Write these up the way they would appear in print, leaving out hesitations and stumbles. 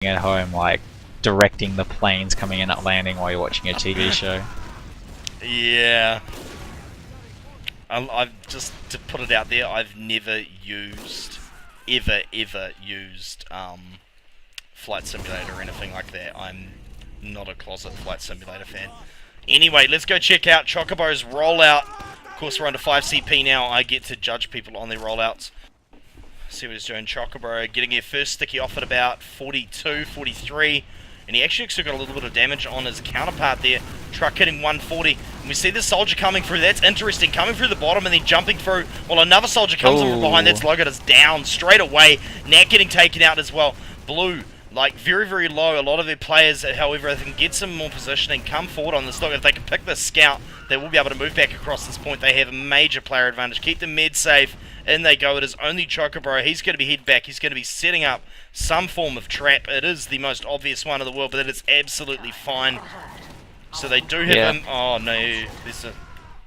at home, like directing the planes coming in and landing while you're watching a TV show. Yeah. I've just, to put it out there, I've never used, ever used, Flight Simulator or anything like that. I'm not a closet Flight Simulator fan. Anyway, let's go check out Chocobo's rollout. Of course, we're under 5 CP now. I get to judge people on their rollouts. See what he's doing. Chocobo getting their first sticky off at about 42, 43. And he actually got a little bit of damage on his counterpart there. Truck hitting 140. And we see the soldier coming through. That's interesting. Coming through the bottom and then jumping through. While another soldier comes from behind. That's Logan is down straight away. Nat getting taken out as well. Blue, like very low. A lot of their players, however, if they can get some more positioning, come forward on this. Look, if they can pick this scout, they will be able to move back across this point. They have a major player advantage. Keep the med safe. In they go. It is only Chocobo. He's going to be head back. He's going to be setting up some form of trap. It is the most obvious one in the world, but it is absolutely fine. So they do have him. Oh no, there's a.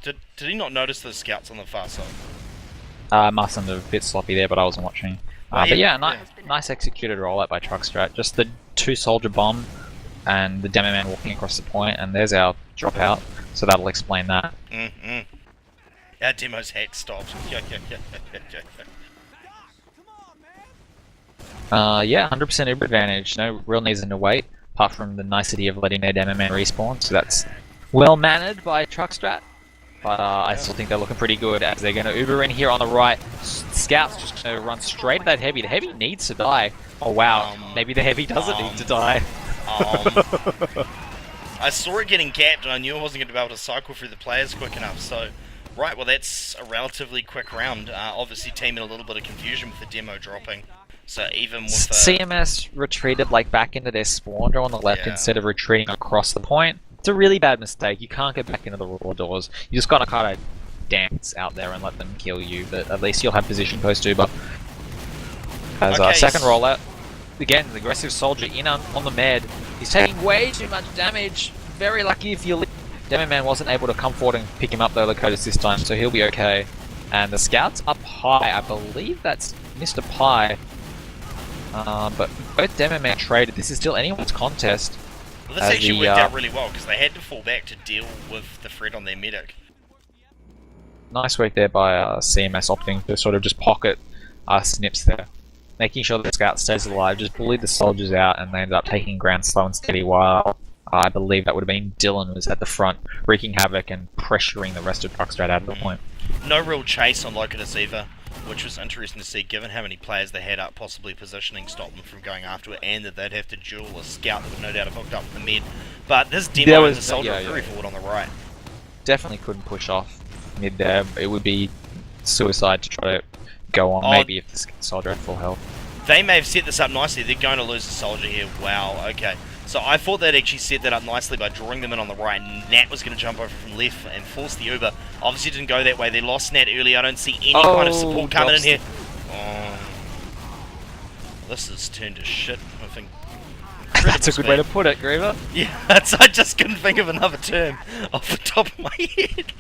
Did he not notice the scouts on the far side? Must have been a bit sloppy there, but I wasn't watching. But yeah, nice executed rollout by Truck Strat. Just the 2 soldier bomb and the demo man walking across the point, and there's our dropout. So that'll explain that. Our demo's hat stopped. Yeah, 100% Uber advantage. No real reason to wait, apart from the nicety of letting their demo man respawn. So that's well mannered by Truck Strat. But I still think they're looking pretty good as they're going to Uber in here on the right. Scouts just going to run straight at that heavy. The heavy needs to die. Oh wow, maybe the heavy doesn't need to die. I saw it getting capped and I knew I wasn't going to be able to cycle through the players quick enough. So, right, well that's a relatively quick round. Obviously team in a little bit of confusion with the demo dropping. So even with CMS retreated like back into their spawn door on the left instead of retreating across the point. It's a really bad mistake. You can't get back into the raw doors. You just gotta kind of dance out there and let them kill you, but at least you'll have position post Uber. As second rollout, again, the aggressive soldier in on the med. He's taking way too much damage. Very lucky if you Demo Man wasn't able to come forward and pick him up though, Lakotas this time, so he'll be okay. And the scout's up high. I believe that's Mr. Pie. But both Demo Man traded. This is still anyone's contest. Well, this actually worked out really well because they had to fall back to deal with the threat on their medic. Nice work there by CMS opting to sort of just pocket snips there. Making sure the scout stays alive, just bullied the soldiers out and they ended up taking ground slow and steady while I believe that would have been Dylan was at the front, wreaking havoc and pressuring the rest of Truck Strat out of the point. No real chase on Locatus either, which was interesting to see given how many players they had up, possibly positioning stopped them from going after it, and that they'd have to duel a scout that would no doubt have hooked up with the mid. But this demo and the soldier are very forward on the right. Definitely couldn't push off mid there. It would be suicide to try to go on, maybe if the soldier had full health. They may have set this up nicely. They're going to lose the soldier here. Wow, okay. So I thought they'd actually set that up nicely by drawing them in on the right. Nat was going to jump over from left and force the Uber. Obviously didn't go that way. They lost Nat early. I don't see any kind of support coming in here. This has turned to shit, I think. That's a good way to put it, Griever. Yeah, I just couldn't think of another term off the top of my head.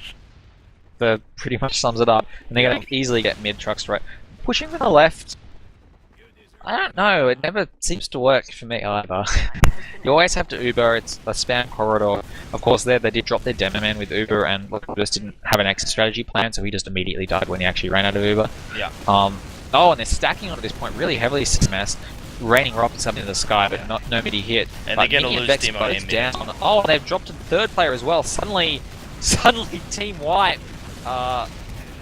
That pretty much sums it up. And they're going to easily get mid Truck Strat. Pushing from the left, I don't know, it never seems to work for me either. You always have to Uber, it's a spam corridor. Of course there they did drop their demo man with Uber and just didn't have an exit strategy plan, so he just immediately died when he actually ran out of Uber. Yeah. Oh, and they're stacking onto this point really heavily, CMS. Raining rockets up into the sky, but nobody hit. And they're going to lose demo and down. Oh, and they've dropped to the third player as well. Suddenly team wipe. Wow,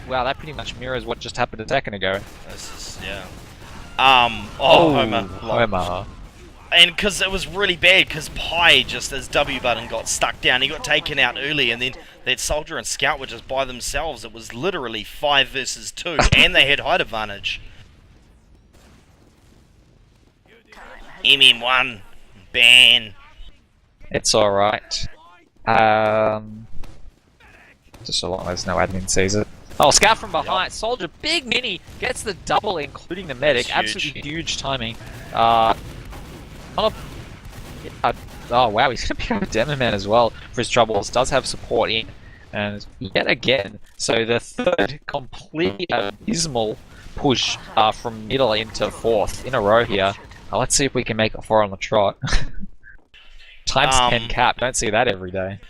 that pretty much mirrors what just happened a second ago. This is, Homer. Homer. And because it was really bad, because Pi just, his W button got stuck down. He got taken out early, and then that soldier and scout were just by themselves. It was literally 5 versus 2, and they had height advantage. MM1. Ban. It's alright. Just so long as no admin sees it. Oh, scout from behind. Soldier, big mini, gets the double, including the medic. Absolutely huge timing. Oh wow, he's going to become a demo man as well for his troubles. Does have support in, and yet again, so the third completely abysmal push from middle into fourth in a row here. Let's see if we can make it 4 on the trot. Times 10 cap, don't see that every day.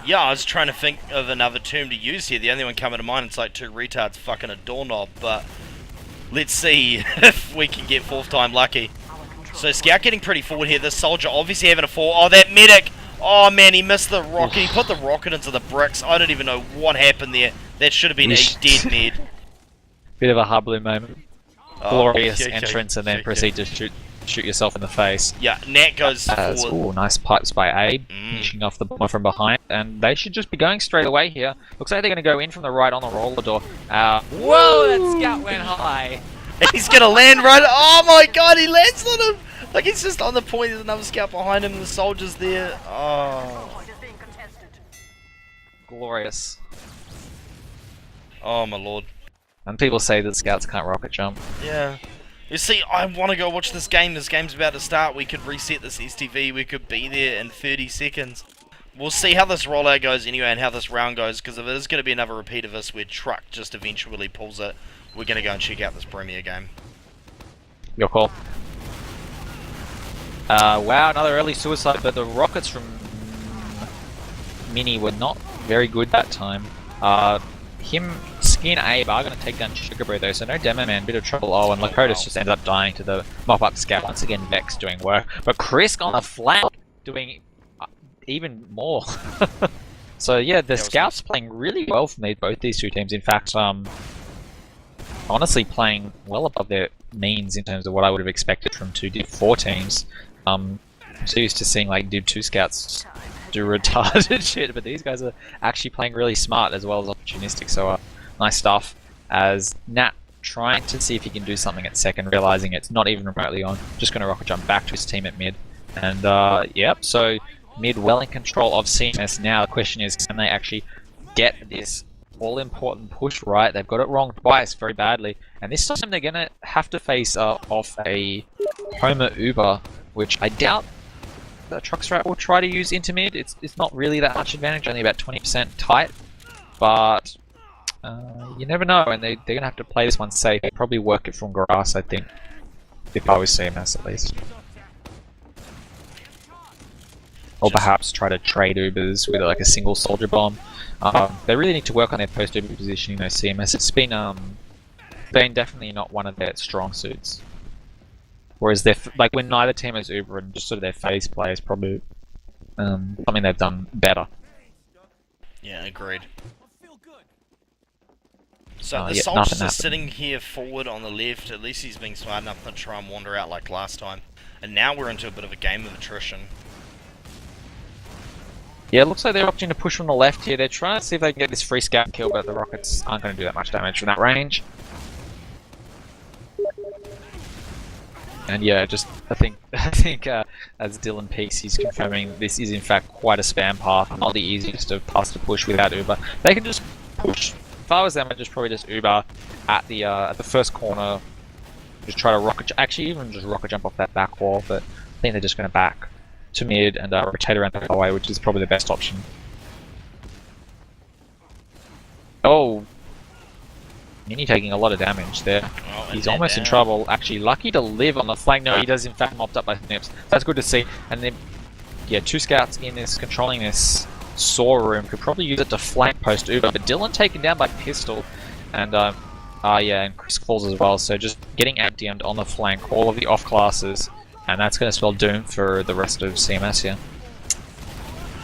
Yeah, I was trying to think of another term to use here. The only one coming to mind is like 2 retards fucking a doorknob, but let's see if we can get 4th time lucky. So Scout getting pretty forward here. This soldier obviously having a fall. Oh, that medic! Oh man, he missed the rocket. He put the rocket into the bricks. I don't even know what happened there. That should have been a dead med. Bit of a hubbub moment. Glorious okay, entrance and then okay. proceed to shoot yourself in the face. Yeah, Nat goes forward. Ooh, nice pipes by Abe, finishing off the bomber from behind, and they should just be going straight away here. Looks like they're going to go in from the right on the roller door. Whoa, that scout went high! And he's going to land right... Oh my god, he lands on him! Like, he's just on the point, there's another scout behind him, and the soldier's there. Oh. Glorious. Oh my lord. And people say that scouts can't rocket jump. Yeah. You see, I want to go watch this game. This game's about to start. We could reset this STV. We could be there in 30 seconds. We'll see how this rollout goes anyway and how this round goes, because if it is going to be another repeat of this where Truck just eventually pulls it, we're going to go and check out this premiere game. Your call. Wow, another early suicide, but the rockets from Mini were not very good that time. Him, Skin, Abe are going to take down Sugarbread though, so no Demo Man, bit of trouble. Oh, and Lakotas just ended up dying to the mop-up scout. Once again, Vex doing work. But Krisk on the flank doing even more. So yeah, the scouts playing really well from both these two teams. In fact, honestly playing well above their means in terms of what I would have expected from 2 Div 4 teams. I'm so used to seeing like Div 2 scouts do retarded shit, but these guys are actually playing really smart as well as opportunistic, so nice stuff. As Nat trying to see if he can do something at second, realizing it's not even remotely on, just going to rocket jump back to his team at mid. And yep, so mid well in control of CMS now. The question is, can they actually get this all-important push right? They've got it wrong twice very badly, and this time they're going to have to face off a Homer Uber, which I doubt the Truck Strat will try to use into mid. It's not really that much advantage, only about 20% tight, but you never know, and they're going to have to play this one safe. They'd probably work it from grass, I think, if I was CMS at least. Or perhaps try to trade Ubers with like a single soldier bomb. They really need to work on their post-Uber positioning though, CMS. It's been definitely not one of their strong suits. Whereas they're like when neither team has Uber and just sort of their phase play is probably something they've done better. Yeah, agreed. So the soldier's just sitting here forward on the left. At least he's being smart enough not to try and wander out like last time. And now we're into a bit of a game of attrition. Yeah, it looks like they're opting to push from the left here. They're trying to see if they can get this free scout kill, but the rockets aren't going to do that much damage from that range. And yeah, just I think as Dylan peeks, he's confirming this is in fact quite a spam path, not the easiest of paths to push without Uber. They can just push. If I was them, I'd just probably just Uber at the first corner, just try to rocket. Actually, even just rocket jump off that back wall. But I think they're just going to back to mid and rotate around the hallway, which is probably the best option. Oh. Mini taking a lot of damage there. Oh, he's almost in trouble. Actually, lucky to live on the flank. No, he does in fact mopped up by Snips. That's good to see. And then, yeah, 2 scouts in this, controlling this saw room. Could probably use it to flank post Uber. But Dylan taken down by Pistol. And, yeah, and Chris falls as well. So just getting ADM'd on the flank, all of the off classes. And that's going to spell doom for the rest of CMS here.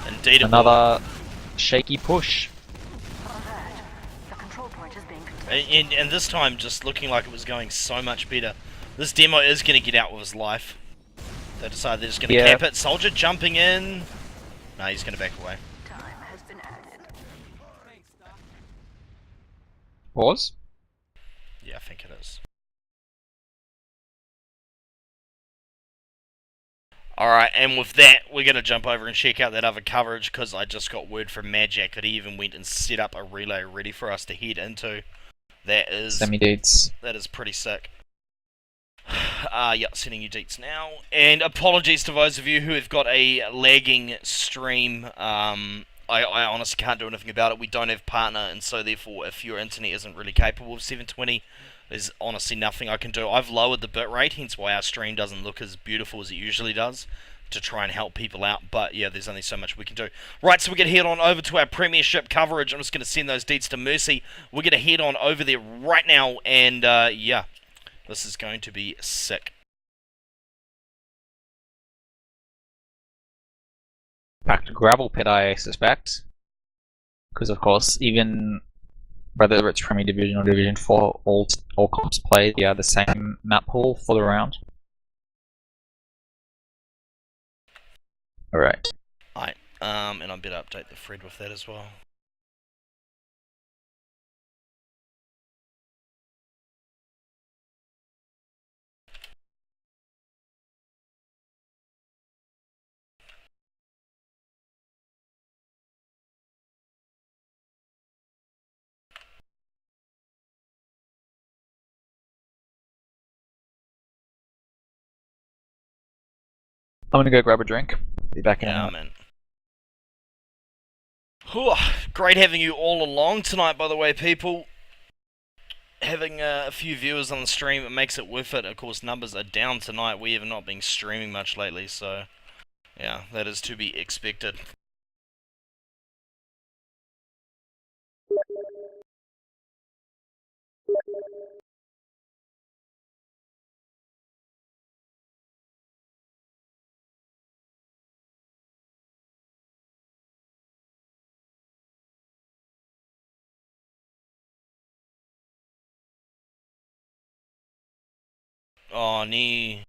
Indeed. Another shaky push. And this time, just looking like it was going so much better. This demo is going to get out with his life. They decide they're just going to cap it. Soldier jumping in. No, he's going to back away. Time has been added. Pause? Yeah, I think it is. Alright, and with that, we're going to jump over and check out that other coverage, because I just got word from Magic that he even went and set up a relay ready for us to head into. That is semi-deets. That is pretty sick. Yeah, sending you deets now. And apologies to those of you who have got a lagging stream. I honestly can't do anything about it. We don't have partner, and so therefore if your internet isn't really capable of 720, There's honestly nothing I can do. I've lowered the bitrate, hence why our stream doesn't look as beautiful as it usually does, to try and help people out. But yeah, there's only so much we can do. Right, so we're going to head on over to our Premiership coverage. I'm just going to send those deeds to Mercy. We're going to head on over there right now, and yeah, this is going to be sick. Back to gravel pit, I suspect. Because of course, even whether it's Premier Division or Division 4, all comps play the same map pool for the round. Alright. Alright, and I better update the thread with that as well. I'm gonna go grab a drink. Be back in a minute. Man. Whew, great having you all along tonight, by the way, people. Having a few viewers on the stream, it makes it worth it. Of course, numbers are down tonight. We have not been streaming much lately, so yeah, that is to be expected. Oh, nee.